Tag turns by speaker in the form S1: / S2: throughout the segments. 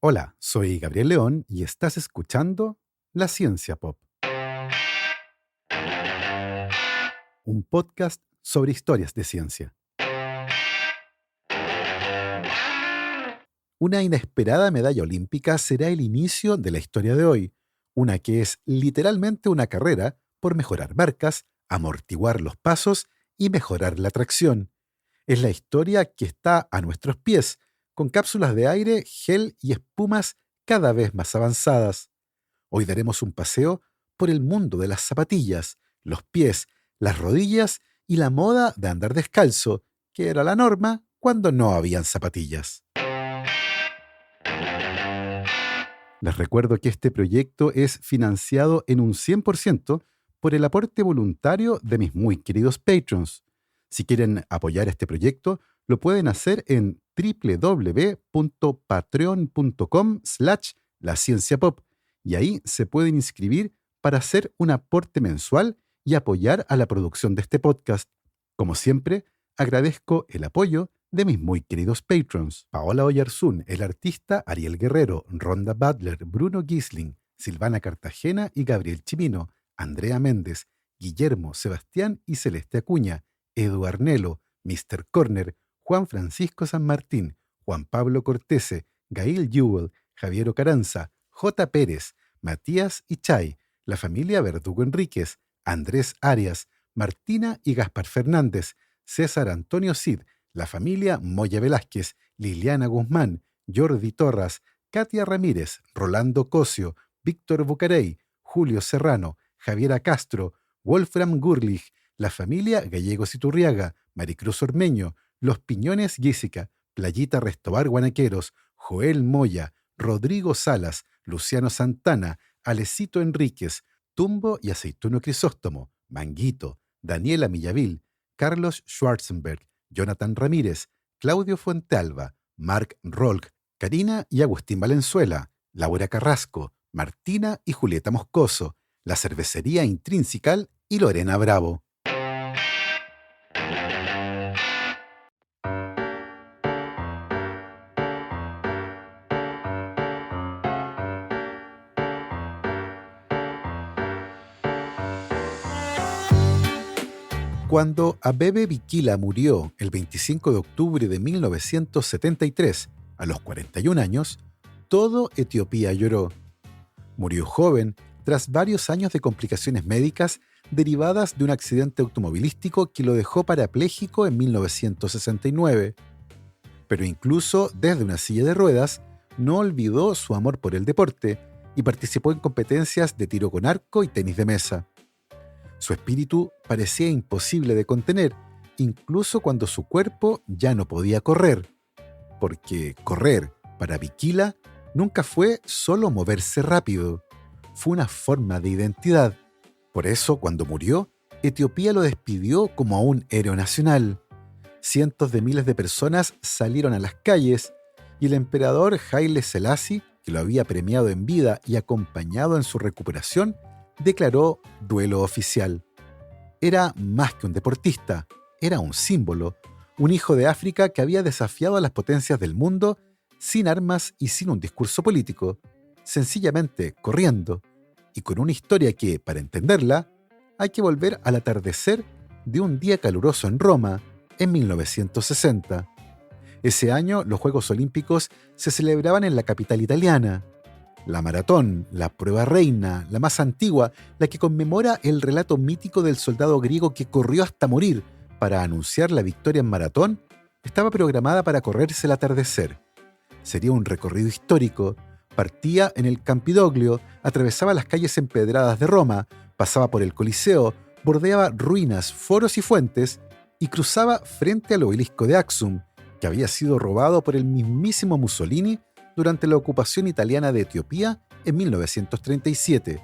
S1: Hola, soy Gabriel León y estás escuchando La Ciencia Pop, un podcast sobre historias de ciencia. Una inesperada medalla olímpica será el inicio de la historia de hoy, una que es literalmente una carrera por mejorar marcas, amortiguar los pasos y mejorar la tracción. Es la historia que está a nuestros pies, con cápsulas de aire, gel y espumas cada vez más avanzadas. Hoy daremos un paseo por el mundo de las zapatillas, los pies, las rodillas y la moda de andar descalzo, que era la norma cuando no habían zapatillas. Les recuerdo que este proyecto es financiado en un 100% por el aporte voluntario de mis muy queridos patrons. Si quieren apoyar este proyecto, lo pueden hacer en www.patreon.com/lascienciapop y ahí se pueden inscribir para hacer un aporte mensual y apoyar a la producción de este podcast. Como siempre, agradezco el apoyo de mis muy queridos patrons: Paola Oyarzún, el artista Ariel Guerrero, Rhonda Butler, Bruno Gisling, Silvana Cartagena y Gabriel Chimino, Andrea Méndez, Guillermo, Sebastián y Celeste Acuña, Edu Arnelo, Mr. Corner, Juan Francisco San Martín, Juan Pablo Cortese, Gail Jewell, Javier Ocaranza, J. Pérez, Matías Ichay, la familia Verdugo Enríquez, Andrés Arias, Martina y Gaspar Fernández, César Antonio Cid, la familia Moya Velázquez, Liliana Guzmán, Jordi Torras, Katia Ramírez, Rolando Cosio, Víctor Bucarey, Julio Serrano, Javiera Castro, Wolfram Gurlich, la familia Gallegos Iturriaga, Maricruz Ormeño, Los Piñones Guísica, Playita Restobar Guanaqueros, Joel Moya, Rodrigo Salas, Luciano Santana, Alecito Enríquez, Tumbo y Aceituno Crisóstomo, Manguito, Daniela Millavil, Carlos Schwarzenberg, Jonathan Ramírez, Claudio Fuentealba, Mark Rolk, Karina y Agustín Valenzuela, Laura Carrasco, Martina y Julieta Moscoso, la Cervecería Intrínsecal y Lorena Bravo. Cuando Abebe Bikila murió el 25 de octubre de 1973, a los 41 años, todo Etiopía lloró. Murió joven tras varios años de complicaciones médicas derivadas de un accidente automovilístico que lo dejó parapléjico en 1969. Pero incluso desde una silla de ruedas, no olvidó su amor por el deporte y participó en competencias de tiro con arco y tenis de mesa. Su espíritu parecía imposible de contener, incluso cuando su cuerpo ya no podía correr, porque correr para Bikila nunca fue solo moverse rápido, fue una forma de identidad. Por eso, cuando murió, Etiopía lo despidió como a un héroe nacional. Cientos de miles de personas salieron a las calles y el emperador Haile Selassie, que lo había premiado en vida y acompañado en su recuperación, declaró duelo oficial. Era más que un deportista, era un símbolo, un hijo de África que había desafiado a las potencias del mundo sin armas y sin un discurso político, sencillamente corriendo, y con una historia que, para entenderla, hay que volver al atardecer de un día caluroso en Roma, en 1960. Ese año los Juegos Olímpicos se celebraban en la capital italiana. La maratón, la prueba reina, la más antigua, la que conmemora el relato mítico del soldado griego que corrió hasta morir para anunciar la victoria en maratón, estaba programada para correrse al atardecer. Sería un recorrido histórico. Partía en el Campidoglio, atravesaba las calles empedradas de Roma, pasaba por el Coliseo, bordeaba ruinas, foros y fuentes y cruzaba frente al obelisco de Axum, que había sido robado por el mismísimo Mussolini durante la ocupación italiana de Etiopía en 1937.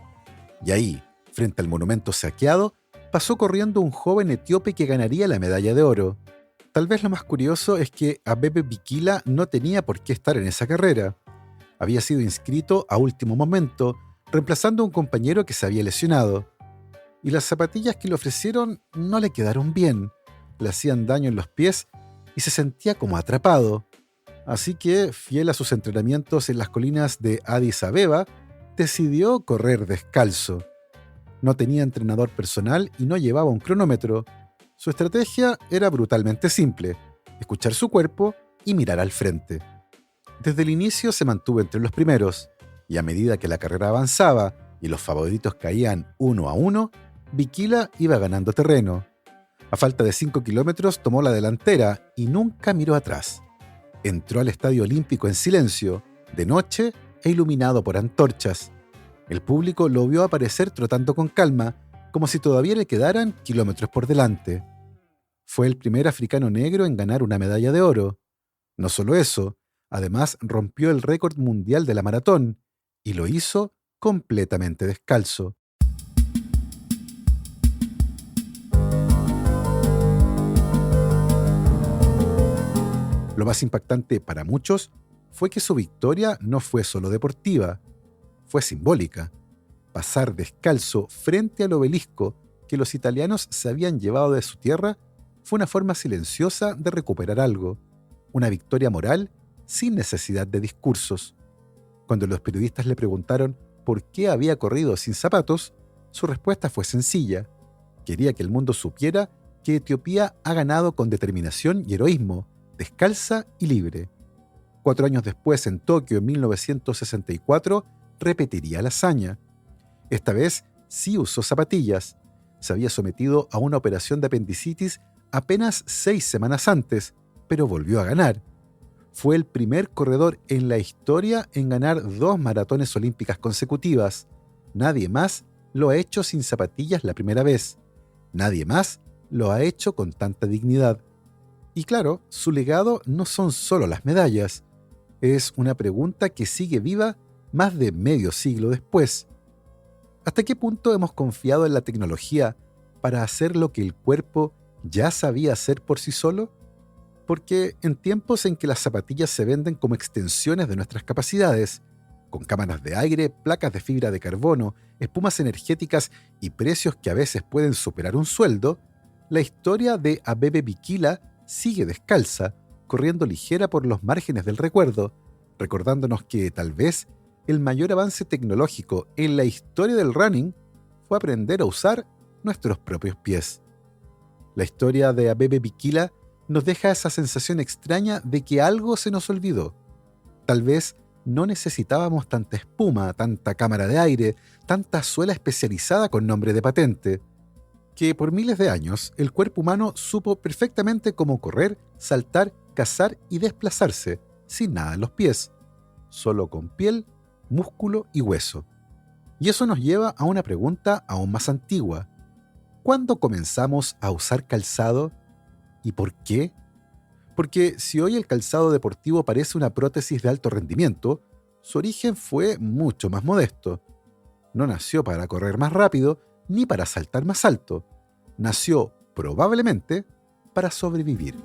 S1: Y ahí, frente al monumento saqueado, pasó corriendo un joven etíope que ganaría la medalla de oro. Tal vez lo más curioso es que Abebe Bikila no tenía por qué estar en esa carrera. Había sido inscrito a último momento, reemplazando a un compañero que se había lesionado. Y las zapatillas que le ofrecieron no le quedaron bien, le hacían daño en los pies y se sentía como atrapado. Así que, fiel a sus entrenamientos en las colinas de Addis Abeba, decidió correr descalzo. No tenía entrenador personal y no llevaba un cronómetro. Su estrategia era brutalmente simple: escuchar su cuerpo y mirar al frente. Desde el inicio se mantuvo entre los primeros, y a medida que la carrera avanzaba y los favoritos caían uno a uno, Bikila iba ganando terreno. A falta de 5 kilómetros tomó la delantera y nunca miró atrás. Entró al Estadio Olímpico en silencio, de noche e iluminado por antorchas. El público lo vio aparecer trotando con calma, como si todavía le quedaran kilómetros por delante. Fue el primer africano negro en ganar una medalla de oro. No solo eso, además rompió el récord mundial de la maratón, y lo hizo completamente descalzo. Lo más impactante para muchos fue que su victoria no fue solo deportiva, fue simbólica. Pasar descalzo frente al obelisco que los italianos se habían llevado de su tierra fue una forma silenciosa de recuperar algo, una victoria moral sin necesidad de discursos. Cuando los periodistas le preguntaron por qué había corrido sin zapatos, su respuesta fue sencilla: quería que el mundo supiera que Etiopía ha ganado con determinación y heroísmo, descalza y libre. 4 años después, en Tokio, en 1964, repetiría la hazaña. Esta vez sí usó zapatillas. Se había sometido a una operación de apendicitis apenas 6 semanas antes, pero volvió a ganar. Fue el primer corredor en la historia en ganar 2 maratones olímpicas consecutivas. Nadie más lo ha hecho sin zapatillas la primera vez. Nadie más lo ha hecho con tanta dignidad. Y claro, su legado no son solo las medallas. Es una pregunta que sigue viva más de medio siglo después. ¿Hasta qué punto hemos confiado en la tecnología para hacer lo que el cuerpo ya sabía hacer por sí solo? Porque en tiempos en que las zapatillas se venden como extensiones de nuestras capacidades, con cámaras de aire, placas de fibra de carbono, espumas energéticas y precios que a veces pueden superar un sueldo, la historia de Abebe Bikila sigue descalza, corriendo ligera por los márgenes del recuerdo, recordándonos que tal vez el mayor avance tecnológico en la historia del running fue aprender a usar nuestros propios pies. La historia de Abebe Bikila nos deja esa sensación extraña de que algo se nos olvidó. Tal vez no necesitábamos tanta espuma, tanta cámara de aire, tanta suela especializada con nombre de patente, que por miles de años el cuerpo humano supo perfectamente cómo correr, saltar, cazar y desplazarse, sin nada en los pies, solo con piel, músculo y hueso. Y eso nos lleva a una pregunta aún más antigua. ¿Cuándo comenzamos a usar calzado? ¿Y por qué? Porque si hoy el calzado deportivo parece una prótesis de alto rendimiento, su origen fue mucho más modesto. No nació para correr más rápido ni para saltar más alto. Nació, probablemente, para sobrevivir.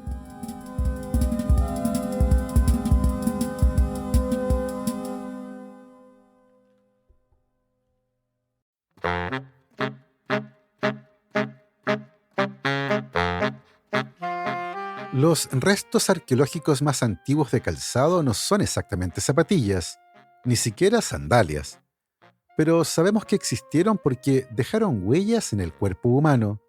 S1: Los restos arqueológicos más antiguos de calzado no son exactamente zapatillas, ni siquiera sandalias, pero sabemos que existieron porque dejaron huellas en el cuerpo humano.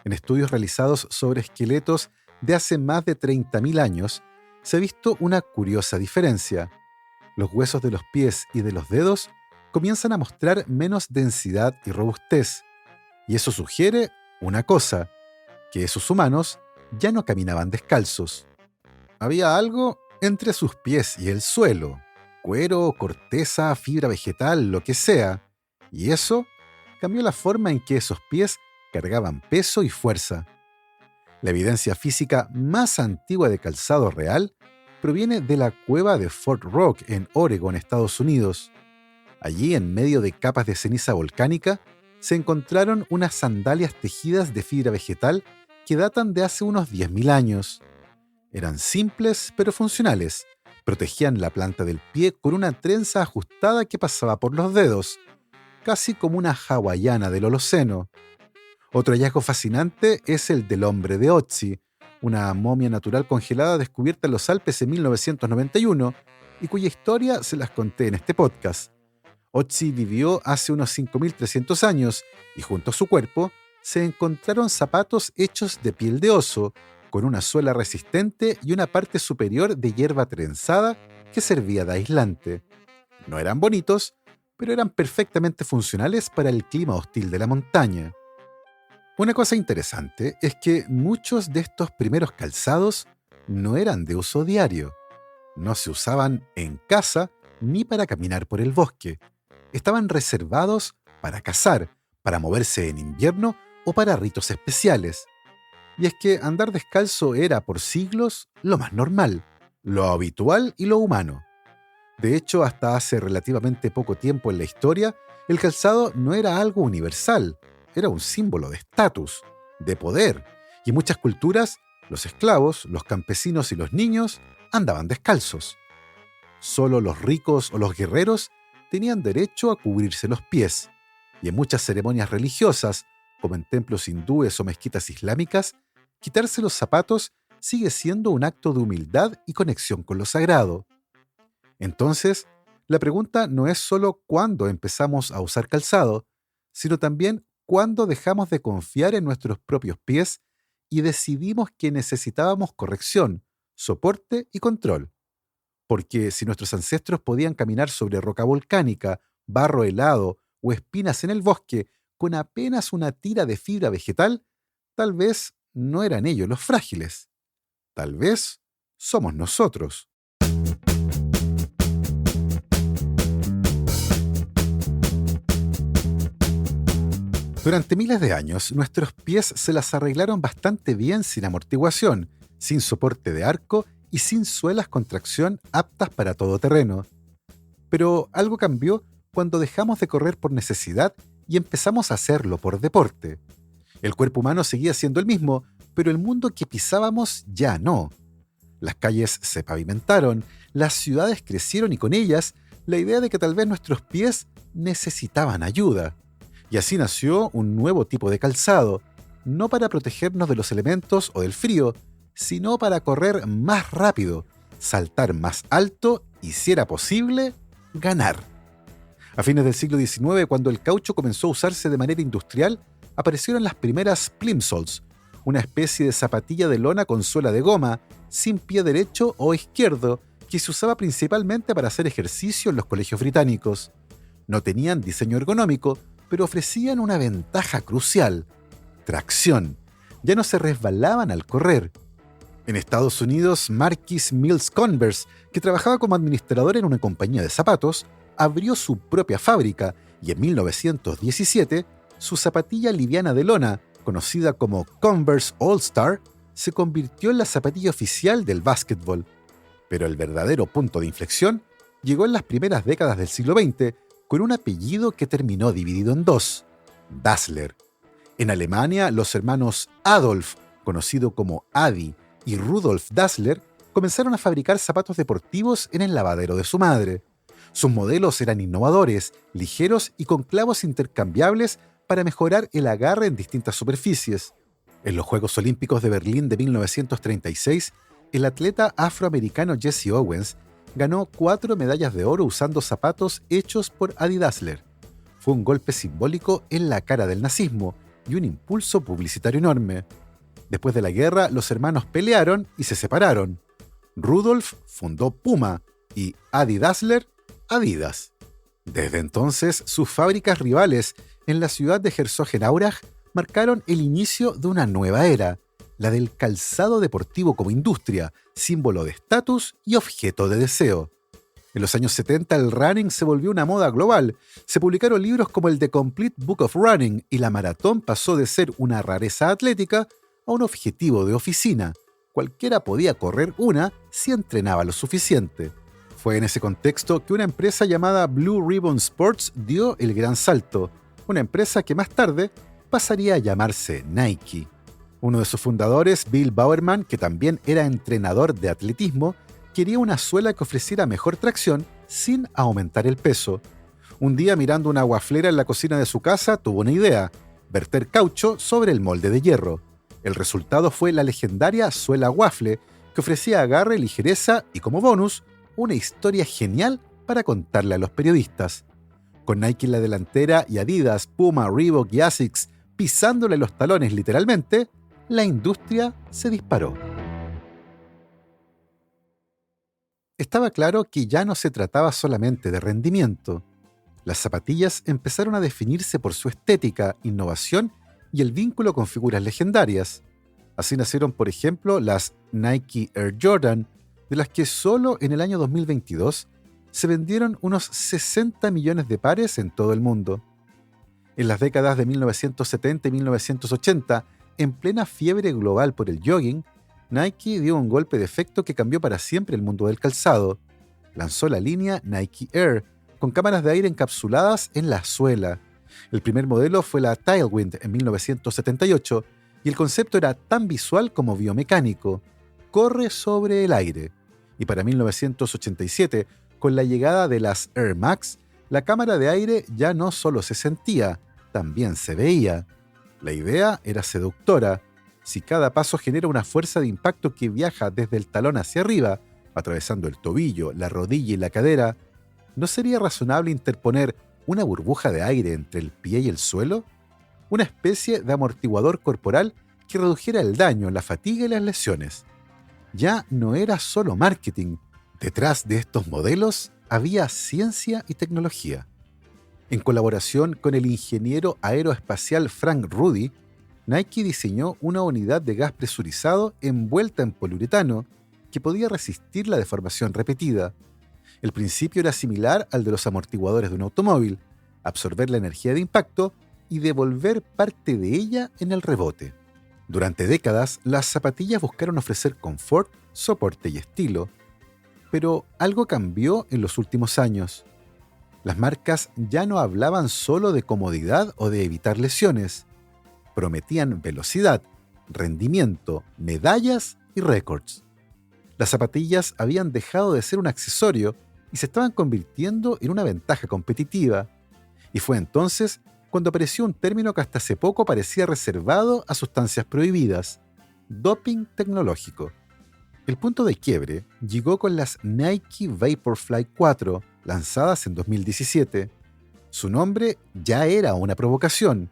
S1: En estudios realizados sobre esqueletos de hace más de 30.000 años, se ha visto una curiosa diferencia. Los huesos de los pies y de los dedos comienzan a mostrar menos densidad y robustez, y eso sugiere una cosa: que esos humanos ya no caminaban descalzos. Había algo entre sus pies y el suelo, cuero, corteza, fibra vegetal, lo que sea, y eso cambió la forma en que esos pies cargaban peso y fuerza. La evidencia física más antigua de calzado real proviene de la cueva de Fort Rock en Oregon, Estados Unidos. Allí, en medio de capas de ceniza volcánica, se encontraron unas sandalias tejidas de fibra vegetal que datan de hace unos 10.000 años. Eran simples pero funcionales. Protegían la planta del pie con una trenza ajustada que pasaba por los dedos, casi como una hawaiana del Holoceno. Otro hallazgo fascinante es el del hombre de Otzi, una momia natural congelada descubierta en los Alpes en 1991 y cuya historia se las conté en este podcast. Otzi vivió hace unos 5.300 años y junto a su cuerpo se encontraron zapatos hechos de piel de oso, con una suela resistente y una parte superior de hierba trenzada que servía de aislante. No eran bonitos, pero eran perfectamente funcionales para el clima hostil de la montaña. Una cosa interesante es que muchos de estos primeros calzados no eran de uso diario. No se usaban en casa ni para caminar por el bosque. Estaban reservados para cazar, para moverse en invierno o para ritos especiales. Y es que andar descalzo era por siglos lo más normal, lo habitual y lo humano. De hecho, hasta hace relativamente poco tiempo en la historia, el calzado no era algo universal, era un símbolo de estatus, de poder, y en muchas culturas, los esclavos, los campesinos y los niños andaban descalzos. Solo los ricos o los guerreros tenían derecho a cubrirse los pies, y en muchas ceremonias religiosas, como en templos hindúes o mezquitas islámicas, quitarse los zapatos sigue siendo un acto de humildad y conexión con lo sagrado. Entonces, la pregunta no es solo cuándo empezamos a usar calzado, sino también cuándo dejamos de confiar en nuestros propios pies y decidimos que necesitábamos corrección, soporte y control. Porque si nuestros ancestros podían caminar sobre roca volcánica, barro helado o espinas en el bosque con apenas una tira de fibra vegetal, tal vez no eran ellos los frágiles. Tal vez somos nosotros. Durante miles de años, nuestros pies se las arreglaron bastante bien sin amortiguación, sin soporte de arco y sin suelas con tracción aptas para todo terreno. Pero algo cambió cuando dejamos de correr por necesidad y empezamos a hacerlo por deporte. El cuerpo humano seguía siendo el mismo, pero el mundo que pisábamos ya no. Las calles se pavimentaron, las ciudades crecieron y con ellas la idea de que tal vez nuestros pies necesitaban ayuda. Y así nació un nuevo tipo de calzado, no para protegernos de los elementos o del frío, sino para correr más rápido, saltar más alto y, si era posible, ganar. A fines del siglo XIX, cuando el caucho comenzó a usarse de manera industrial, aparecieron las primeras plimsolls, una especie de zapatilla de lona con suela de goma, sin pie derecho o izquierdo, que se usaba principalmente para hacer ejercicio en los colegios británicos. No tenían diseño ergonómico, pero ofrecían una ventaja crucial: tracción. Ya no se resbalaban al correr. En Estados Unidos, Marquis Mills Converse, que trabajaba como administrador en una compañía de zapatos, abrió su propia fábrica y en 1917 su zapatilla liviana de lona, conocida como Converse All Star, se convirtió en la zapatilla oficial del básquetbol. Pero el verdadero punto de inflexión llegó en las primeras décadas del siglo XX, con un apellido que terminó dividido en dos: Dassler. En Alemania, los hermanos Adolf, conocido como Adi, y Rudolf Dassler, comenzaron a fabricar zapatos deportivos en el lavadero de su madre. Sus modelos eran innovadores, ligeros y con clavos intercambiables para mejorar el agarre en distintas superficies. En los Juegos Olímpicos de Berlín de 1936, el atleta afroamericano Jesse Owens ganó 4 medallas de oro usando zapatos hechos por Adi Dassler. Fue un golpe simbólico en la cara del nazismo y un impulso publicitario enorme. Después de la guerra, los hermanos pelearon y se separaron. Rudolf fundó Puma y Adi Dassler, Adidas. Desde entonces, sus fábricas rivales en la ciudad de Herzogenaurach marcaron el inicio de una nueva era, la del calzado deportivo como industria, símbolo de estatus y objeto de deseo. En los años 70 el running se volvió una moda global. Se publicaron libros como el The Complete Book of Running y la maratón pasó de ser una rareza atlética a un objetivo de oficina. Cualquiera podía correr una si entrenaba lo suficiente. Fue en ese contexto que una empresa llamada Blue Ribbon Sports dio el gran salto, una empresa que más tarde pasaría a llamarse Nike. Uno de sus fundadores, Bill Bowerman, que también era entrenador de atletismo, quería una suela que ofreciera mejor tracción sin aumentar el peso. Un día, mirando una guaflera en la cocina de su casa, tuvo una idea: verter caucho sobre el molde de hierro. El resultado fue la legendaria suela waffle, que ofrecía agarre, ligereza y, como bonus, una historia genial para contarle a los periodistas. Con Nike en la delantera y Adidas, Puma, Reebok y Asics pisándole los talones literalmente, la industria se disparó. Estaba claro que ya no se trataba solamente de rendimiento. Las zapatillas empezaron a definirse por su estética, innovación y el vínculo con figuras legendarias. Así nacieron, por ejemplo, las Nike Air Jordan, de las que solo en el año 2022 se vendieron unos 60 millones de pares en todo el mundo. En las décadas de 1970 y 1980, en plena fiebre global por el jogging, Nike dio un golpe de efecto que cambió para siempre el mundo del calzado. Lanzó la línea Nike Air, con cámaras de aire encapsuladas en la suela. El primer modelo fue la Tailwind en 1978, y el concepto era tan visual como biomecánico. Corre sobre el aire. Y para 1987, con la llegada de las Air Max, la cámara de aire ya no solo se sentía, también se veía. La idea era seductora. Si cada paso genera una fuerza de impacto que viaja desde el talón hacia arriba, atravesando el tobillo, la rodilla y la cadera, ¿no sería razonable interponer una burbuja de aire entre el pie y el suelo? Una especie de amortiguador corporal que redujera el daño, la fatiga y las lesiones. Ya no era solo marketing. Detrás de estos modelos había ciencia y tecnología. En colaboración con el ingeniero aeroespacial Frank Rudy, Nike diseñó una unidad de gas presurizado envuelta en poliuretano que podía resistir la deformación repetida. El principio era similar al de los amortiguadores de un automóvil: absorber la energía de impacto y devolver parte de ella en el rebote. Durante décadas, las zapatillas buscaron ofrecer confort, soporte y estilo, pero algo cambió en los últimos años. Las marcas ya no hablaban solo de comodidad o de evitar lesiones. Prometían velocidad, rendimiento, medallas y récords. Las zapatillas habían dejado de ser un accesorio y se estaban convirtiendo en una ventaja competitiva. Y fue entonces cuando apareció un término que hasta hace poco parecía reservado a sustancias prohibidas: doping tecnológico. El punto de quiebre llegó con las Nike Vaporfly 4, lanzadas en 2017. Su nombre ya era una provocación: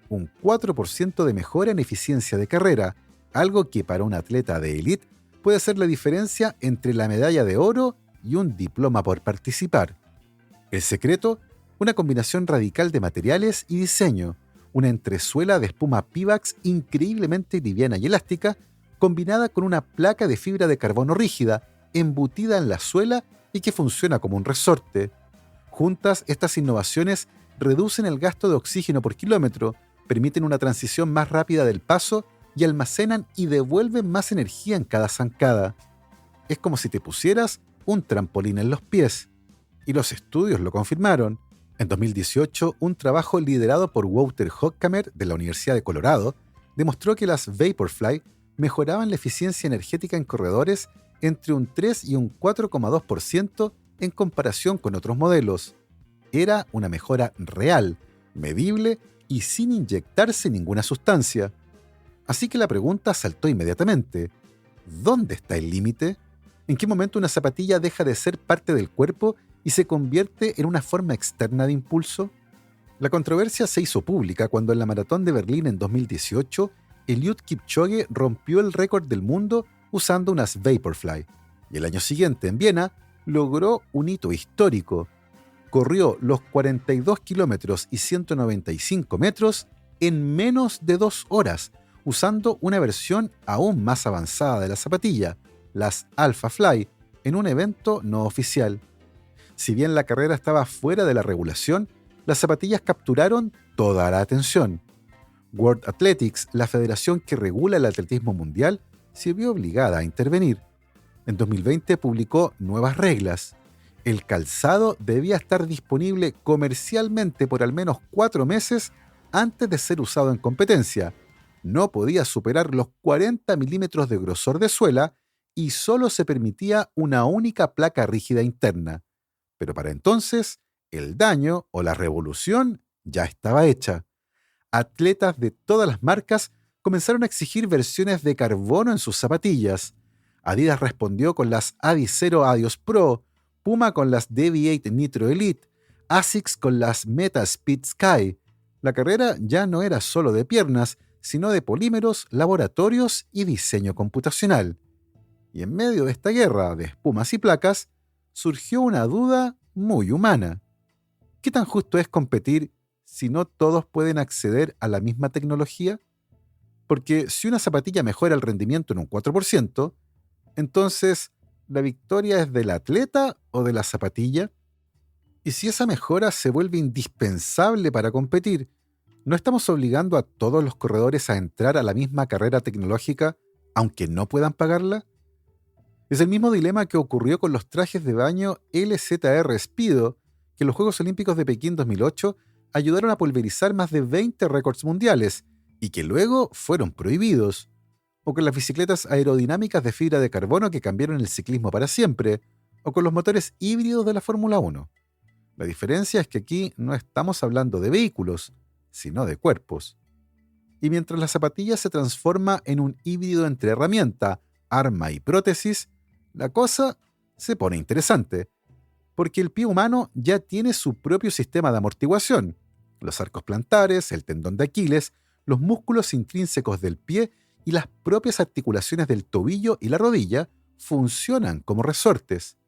S1: un 4% de mejora en eficiencia de carrera, algo que para un atleta de élite puede ser la diferencia entre la medalla de oro y un diploma por participar. El secreto: una combinación radical de materiales y diseño, una entresuela de espuma Pivax increíblemente liviana y elástica, combinada con una placa de fibra de carbono rígida, embutida en la suela y que funciona como un resorte. Juntas, estas innovaciones reducen el gasto de oxígeno por kilómetro, permiten una transición más rápida del paso y almacenan y devuelven más energía en cada zancada. Es como si te pusieras un trampolín en los pies. Y los estudios lo confirmaron. En 2018, un trabajo liderado por Wouter Hochkamer de la Universidad de Colorado demostró que las Vaporfly mejoraban la eficiencia energética en corredores entre un 3 y un 4,2% en comparación con otros modelos. Era una mejora real, medible y sin inyectarse ninguna sustancia. Así que la pregunta saltó inmediatamente: ¿dónde está el límite? ¿En qué momento una zapatilla deja de ser parte del cuerpo y se convierte en una forma externa de impulso? La controversia se hizo pública cuando en la Maratón de Berlín en 2018, Eliud Kipchoge rompió el récord del mundo usando unas Vaporfly, y el año siguiente, en Viena, logró un hito histórico. Corrió los 42 kilómetros y 195 metros en menos de 2 horas, usando una versión aún más avanzada de la zapatilla, las Alpha Fly, en un evento no oficial. Si bien la carrera estaba fuera de la regulación, las zapatillas capturaron toda la atención. World Athletics, la federación que regula el atletismo mundial, se vio obligada a intervenir. En 2020 publicó nuevas reglas. El calzado debía estar disponible comercialmente por al menos 4 meses antes de ser usado en competencia. No podía superar los 40 milímetros de grosor de suela y solo se permitía una única placa rígida interna. Pero para entonces, el daño o la revolución ya estaba hecha. Atletas de todas las marcas comenzaron a exigir versiones de carbono en sus zapatillas. Adidas respondió con las Adizero Adios Pro, Puma con las Deviate Nitro Elite, Asics con las Meta Speed Sky. La carrera ya no era solo de piernas, sino de polímeros, laboratorios y diseño computacional. Y en medio de esta guerra de espumas y placas, surgió una duda muy humana. ¿Qué tan justo es competir si no todos pueden acceder a la misma tecnología? Porque si una zapatilla mejora el rendimiento en un 4%, entonces, ¿la victoria es del atleta o de la zapatilla? Y si esa mejora se vuelve indispensable para competir, ¿no estamos obligando a todos los corredores a entrar a la misma carrera tecnológica, aunque no puedan pagarla? Es el mismo dilema que ocurrió con los trajes de baño LZR Speedo, que en los Juegos Olímpicos de Pekín 2008 ayudaron a pulverizar más de 20 récords mundiales y que luego fueron prohibidos. O con las bicicletas aerodinámicas de fibra de carbono que cambiaron el ciclismo para siempre, o con los motores híbridos de la Fórmula 1. La diferencia es que aquí no estamos hablando de vehículos, sino de cuerpos. Y mientras la zapatilla se transforma en un híbrido entre herramienta, arma y prótesis, la cosa se pone interesante, porque el pie humano ya tiene su propio sistema de amortiguación. Los arcos plantares, el tendón de Aquiles, los músculos intrínsecos del pie y las propias articulaciones del tobillo y la rodilla funcionan como resortes.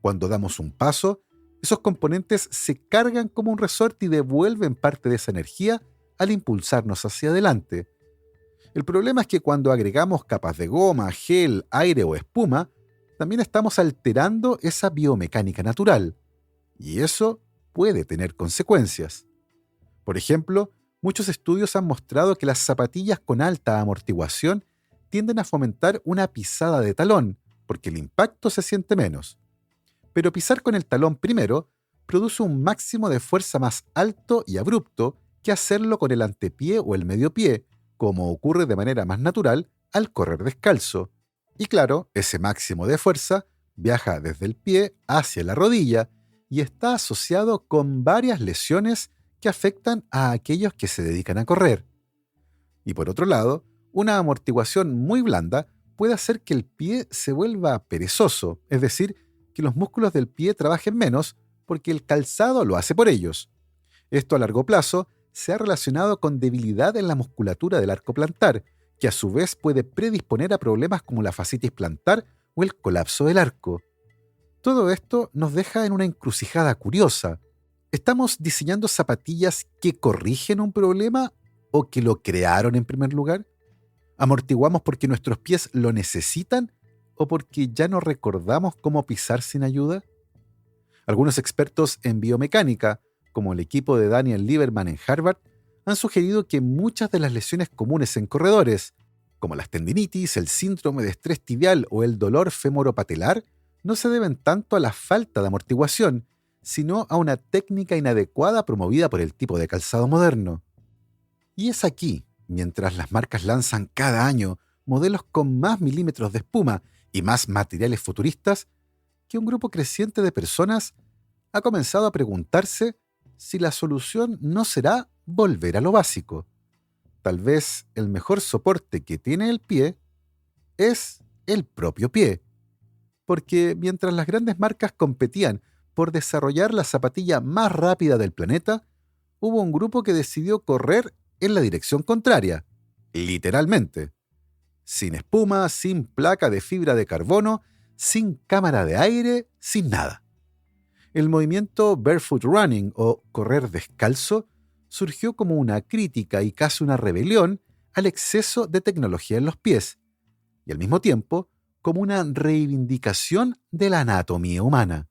S1: Cuando damos un paso, esos componentes se cargan como un resorte y devuelven parte de esa energía al impulsarnos hacia adelante. El problema es que cuando agregamos capas de goma, gel, aire o espuma, también estamos alterando esa biomecánica natural. Y eso puede tener consecuencias. Por ejemplo, muchos estudios han mostrado que las zapatillas con alta amortiguación tienden a fomentar una pisada de talón, porque el impacto se siente menos. Pero pisar con el talón primero produce un máximo de fuerza más alto y abrupto que hacerlo con el antepié o el medio pie, como ocurre de manera más natural al correr descalzo. Y claro, ese máximo de fuerza viaja desde el pie hacia la rodilla y está asociado con varias lesiones que afectan a aquellos que se dedican a correr. Y por otro lado, una amortiguación muy blanda puede hacer que el pie se vuelva perezoso, es decir, que los músculos del pie trabajen menos porque el calzado lo hace por ellos. Esto a largo plazo se ha relacionado con debilidad en la musculatura del arco plantar, que a su vez puede predisponer a problemas como la fascitis plantar o el colapso del arco. Todo esto nos deja en una encrucijada curiosa. ¿Estamos diseñando zapatillas que corrigen un problema o que lo crearon en primer lugar? ¿Amortiguamos porque nuestros pies lo necesitan o porque ya no recordamos cómo pisar sin ayuda? Algunos expertos en biomecánica, como el equipo de Daniel Lieberman en Harvard, han sugerido que muchas de las lesiones comunes en corredores, como las tendinitis, el síndrome de estrés tibial o el dolor femoropatelar, no se deben tanto a la falta de amortiguación, sino a una técnica inadecuada promovida por el tipo de calzado moderno. Y es aquí, mientras las marcas lanzan cada año modelos con más milímetros de espuma y más materiales futuristas, que un grupo creciente de personas ha comenzado a preguntarse si la solución no será volver a lo básico. Tal vez el mejor soporte que tiene el pie es el propio pie. Porque mientras las grandes marcas competían por desarrollar la zapatilla más rápida del planeta, hubo un grupo que decidió correr en la dirección contraria, literalmente. Sin espuma, sin placa de fibra de carbono, sin cámara de aire, sin nada. El movimiento Barefoot Running o correr descalzo surgió como una crítica y casi una rebelión al exceso de tecnología en los pies, y al mismo tiempo como una reivindicación de la anatomía humana.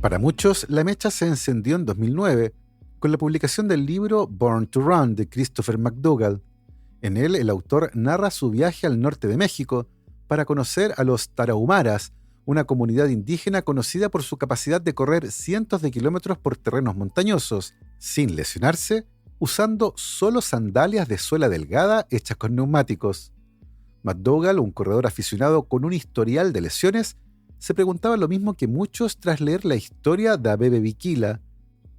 S1: Para muchos, la mecha se encendió en 2009 con la publicación del libro Born to Run de Christopher McDougall. En él, el autor narra su viaje al norte de México para conocer a los tarahumaras, una comunidad indígena conocida por su capacidad de correr cientos de kilómetros por terrenos montañosos, sin lesionarse, usando solo sandalias de suela delgada hechas con neumáticos. McDougall, un corredor aficionado con un historial de lesiones, se preguntaba lo mismo que muchos tras leer la historia de Abebe Bikila.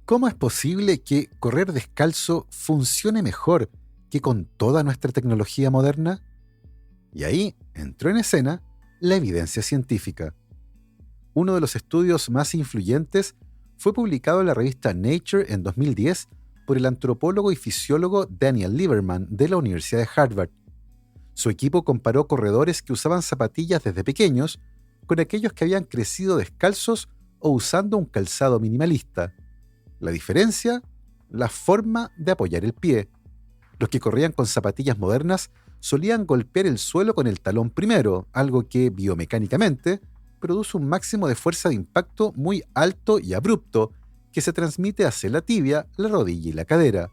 S1: ¿Cómo es posible que correr descalzo funcione mejor que con toda nuestra tecnología moderna? Y ahí entró en escena la evidencia científica. Uno de los estudios más influyentes fue publicado en la revista Nature en 2010 por el antropólogo y fisiólogo Daniel Lieberman de la Universidad de Harvard. Su equipo comparó corredores que usaban zapatillas desde pequeños con aquellos que habían crecido descalzos o usando un calzado minimalista. La diferencia, la forma de apoyar el pie. Los que corrían con zapatillas modernas solían golpear el suelo con el talón primero, algo que biomecánicamente produce un máximo de fuerza de impacto muy alto y abrupto, que se transmite hacia la tibia, la rodilla y la cadera.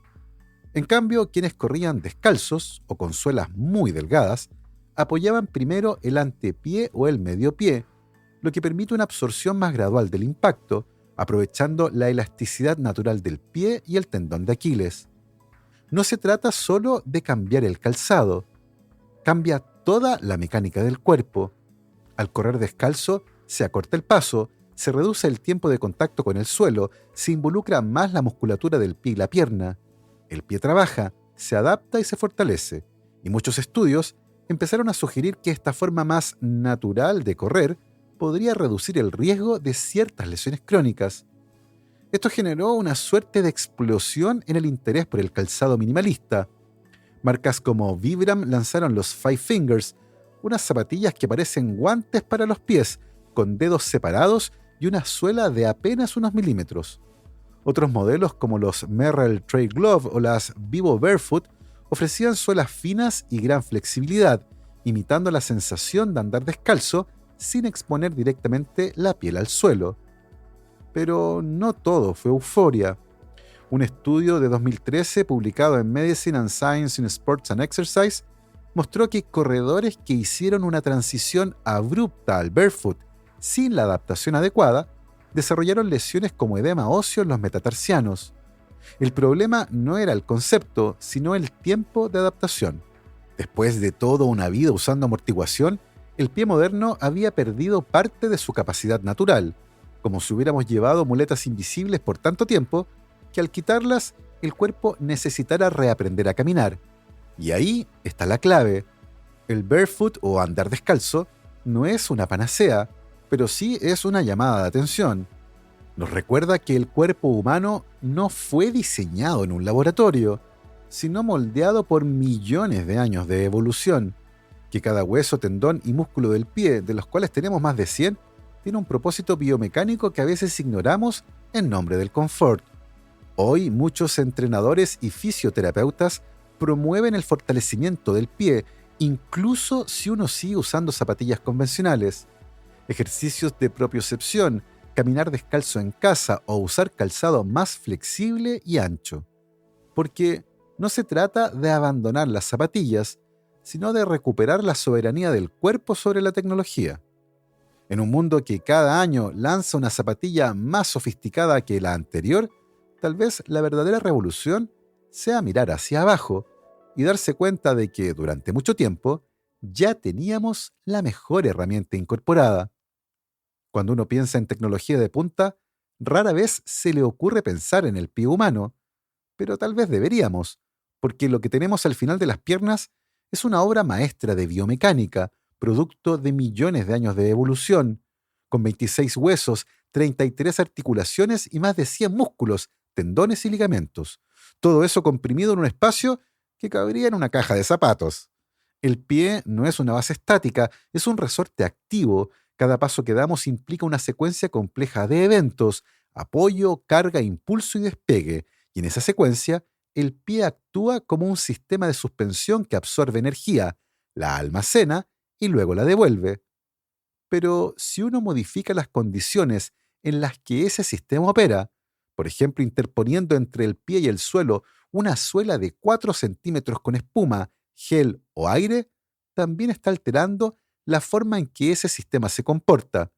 S1: En cambio, quienes corrían descalzos o con suelas muy delgadas, apoyaban primero el antepié o el medio pie, lo que permite una absorción más gradual del impacto, aprovechando la elasticidad natural del pie y el tendón de Aquiles. No se trata solo de cambiar el calzado, cambia toda la mecánica del cuerpo. Al correr descalzo, se acorta el paso, se reduce el tiempo de contacto con el suelo, se involucra más la musculatura del pie y la pierna. El pie trabaja, se adapta y se fortalece. Y muchos estudios empezaron a sugerir que esta forma más natural de correr podría reducir el riesgo de ciertas lesiones crónicas. Esto generó una suerte de explosión en el interés por el calzado minimalista. Marcas como Vibram lanzaron los Five Fingers, unas zapatillas que parecen guantes para los pies, con dedos separados y una suela de apenas unos milímetros. Otros modelos como los Merrell Trail Glove o las Vivo Barefoot ofrecían suelas finas y gran flexibilidad, imitando la sensación de andar descalzo sin exponer directamente la piel al suelo. Pero no todo fue euforia. Un estudio de 2013 publicado en Medicine and Science in Sports and Exercise mostró que corredores que hicieron una transición abrupta al barefoot sin la adaptación adecuada desarrollaron lesiones como edema óseo en los metatarsianos. El problema no era el concepto, sino el tiempo de adaptación. Después de toda una vida usando amortiguación, el pie moderno había perdido parte de su capacidad natural, como si hubiéramos llevado muletas invisibles por tanto tiempo que al quitarlas el cuerpo necesitara reaprender a caminar. Y ahí está la clave. El barefoot o andar descalzo no es una panacea, pero sí es una llamada de atención. Nos recuerda que el cuerpo humano no fue diseñado en un laboratorio, sino moldeado por millones de años de evolución, que cada hueso, tendón y músculo del pie, de los cuales tenemos más de 100, tiene un propósito biomecánico que a veces ignoramos en nombre del confort. Hoy muchos entrenadores y fisioterapeutas promueven el fortalecimiento del pie, incluso si uno sigue usando zapatillas convencionales. Ejercicios de propiocepción, caminar descalzo en casa o usar calzado más flexible y ancho. Porque no se trata de abandonar las zapatillas, sino de recuperar la soberanía del cuerpo sobre la tecnología. En un mundo que cada año lanza una zapatilla más sofisticada que la anterior, tal vez la verdadera revolución sea mirar hacia abajo y darse cuenta de que durante mucho tiempo ya teníamos la mejor herramienta incorporada. Cuando uno piensa en tecnología de punta, rara vez se le ocurre pensar en el pie humano, pero tal vez deberíamos, porque lo que tenemos al final de las piernas es una obra maestra de biomecánica, producto de millones de años de evolución, con 26 huesos, 33 articulaciones y más de 100 músculos, tendones y ligamentos. Todo eso comprimido en un espacio que cabría en una caja de zapatos. El pie no es una base estática, es un resorte activo. Cada paso que damos implica una secuencia compleja de eventos: apoyo, carga, impulso y despegue. Y en esa secuencia, el pie actúa como un sistema de suspensión que absorbe energía, la almacena y luego la devuelve. Pero si uno modifica las condiciones en las que ese sistema opera, por ejemplo interponiendo entre el pie y el suelo una suela de 4 centímetros con espuma, gel o aire, también está alterando la forma en que ese sistema se comporta.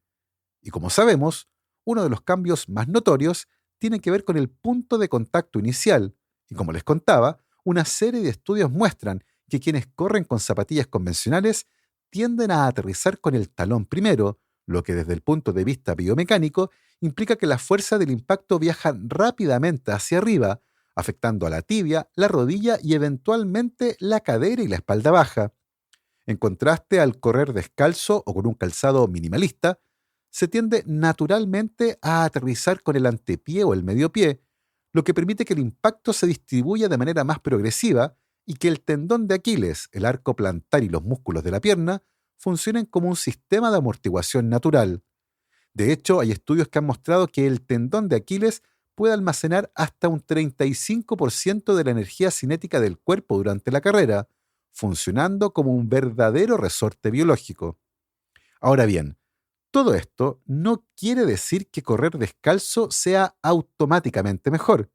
S1: Y como sabemos, uno de los cambios más notorios tiene que ver con el punto de contacto inicial. Y como les contaba, una serie de estudios muestran que quienes corren con zapatillas convencionales tienden a aterrizar con el talón primero, lo que desde el punto de vista biomecánico implica que las fuerzas del impacto viajan rápidamente hacia arriba, afectando a la tibia, la rodilla y eventualmente la cadera y la espalda baja. En contraste al correr descalzo o con un calzado minimalista, se tiende naturalmente a aterrizar con el antepié o el medio pie, lo que permite que el impacto se distribuya de manera más progresiva y que el tendón de Aquiles, el arco plantar y los músculos de la pierna funcionen como un sistema de amortiguación natural. De hecho, hay estudios que han mostrado que el tendón de Aquiles puede almacenar hasta un 35% de la energía cinética del cuerpo durante la carrera, funcionando como un verdadero resorte biológico. Ahora bien, todo esto no quiere decir que correr descalzo sea automáticamente mejor,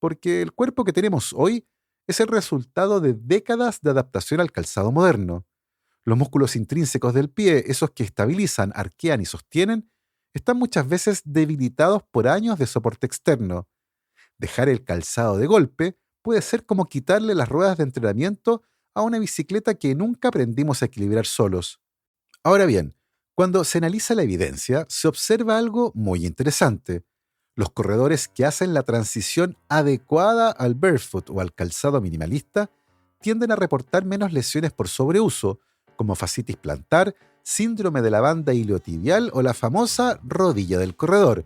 S1: porque el cuerpo que tenemos hoy es el resultado de décadas de adaptación al calzado moderno. Los músculos intrínsecos del pie, esos que estabilizan, arquean y sostienen, están muchas veces debilitados por años de soporte externo. Dejar el calzado de golpe puede ser como quitarle las ruedas de entrenamiento a una bicicleta que nunca aprendimos a equilibrar solos. Ahora bien, cuando se analiza la evidencia, se observa algo muy interesante. Los corredores que hacen la transición adecuada al barefoot o al calzado minimalista tienden a reportar menos lesiones por sobreuso, como fascitis plantar, síndrome de la banda iliotibial o la famosa rodilla del corredor.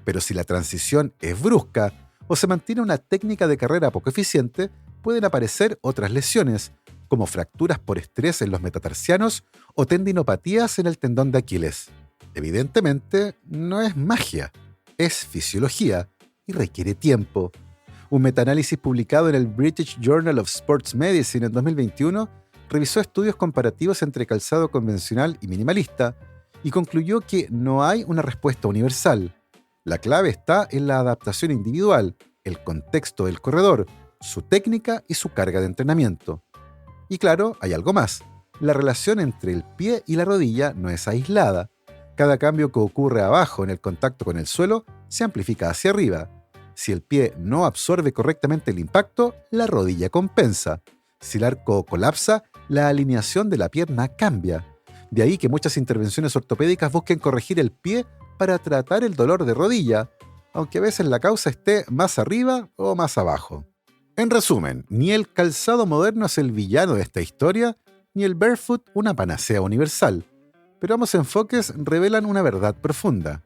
S1: Pero si la transición es brusca o se mantiene una técnica de carrera poco eficiente, pueden aparecer otras lesiones, como fracturas por estrés en los metatarsianos o tendinopatías en el tendón de Aquiles. Evidentemente, no es magia, es fisiología y requiere tiempo. Un metaanálisis publicado en el British Journal of Sports Medicine en 2021 revisó estudios comparativos entre calzado convencional y minimalista y concluyó que no hay una respuesta universal. La clave está en la adaptación individual, el contexto del corredor, su técnica y su carga de entrenamiento. Y claro, hay algo más. La relación entre el pie y la rodilla no es aislada. Cada cambio que ocurre abajo en el contacto con el suelo se amplifica hacia arriba. Si el pie no absorbe correctamente el impacto, la rodilla compensa. Si el arco colapsa, la alineación de la pierna cambia. De ahí que muchas intervenciones ortopédicas busquen corregir el pie para tratar el dolor de rodilla, aunque a veces la causa esté más arriba o más abajo. En resumen, ni el calzado moderno es el villano de esta historia, ni el barefoot una panacea universal. Pero ambos enfoques revelan una verdad profunda,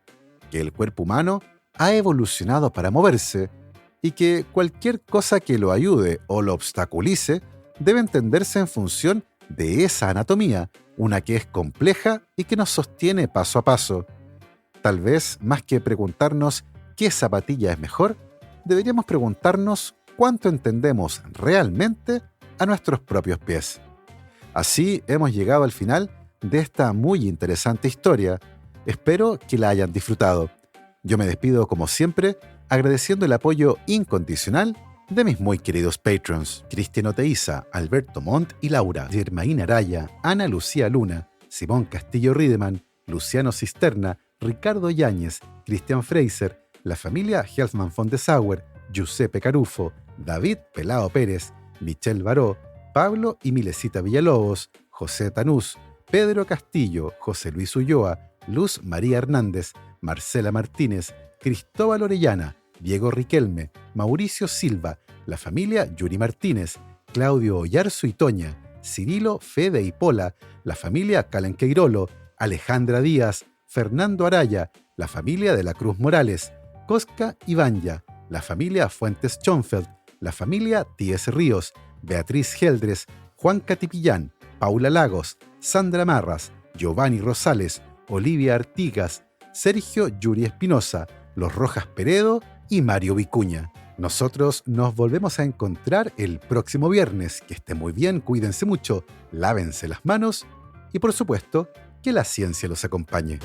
S1: que el cuerpo humano ha evolucionado para moverse y que cualquier cosa que lo ayude o lo obstaculice debe entenderse en función de esa anatomía, una que es compleja y que nos sostiene paso a paso. Tal vez, más que preguntarnos qué zapatilla es mejor, deberíamos preguntarnos cuánto entendemos realmente a nuestros propios pies. Así hemos llegado al final de esta muy interesante historia. Espero que la hayan disfrutado. Yo me despido como siempre agradeciendo el apoyo incondicional de mis muy queridos patrons: Cristian Oteiza, Alberto Montt y Laura, Germaína Araya, Ana Lucía Luna, Simón Castillo Riedemann, Luciano Cisterna, Ricardo Yáñez, Cristian Fraser, la familia Helfman von de Sauer, Giuseppe Carufo, David Pelao Pérez, Michelle Baró, Pablo y Milesita Villalobos, José Tanús, Pedro Castillo, José Luis Ulloa, Luz María Hernández, Marcela Martínez, Cristóbal Orellana, Diego Riquelme, Mauricio Silva, la familia Yuri Martínez, Claudio Oyarzo y Toña, Cirilo Fede y Pola, la familia Calanqueirolo, Alejandra Díaz, Fernando Araya, la familia de la Cruz Morales, Cosca y Banya, la familia Fuentes Schonfeld, la familia Tíez Ríos, Beatriz Geldres, Juan Catipillán, Paula Lagos, Sandra Marras, Giovanni Rosales, Olivia Artigas, Sergio Yuri Espinosa, Los Rojas Peredo y Mario Vicuña. Nosotros nos volvemos a encontrar el próximo viernes. Que estén muy bien, cuídense mucho, lávense las manos y por supuesto, que la ciencia los acompañe.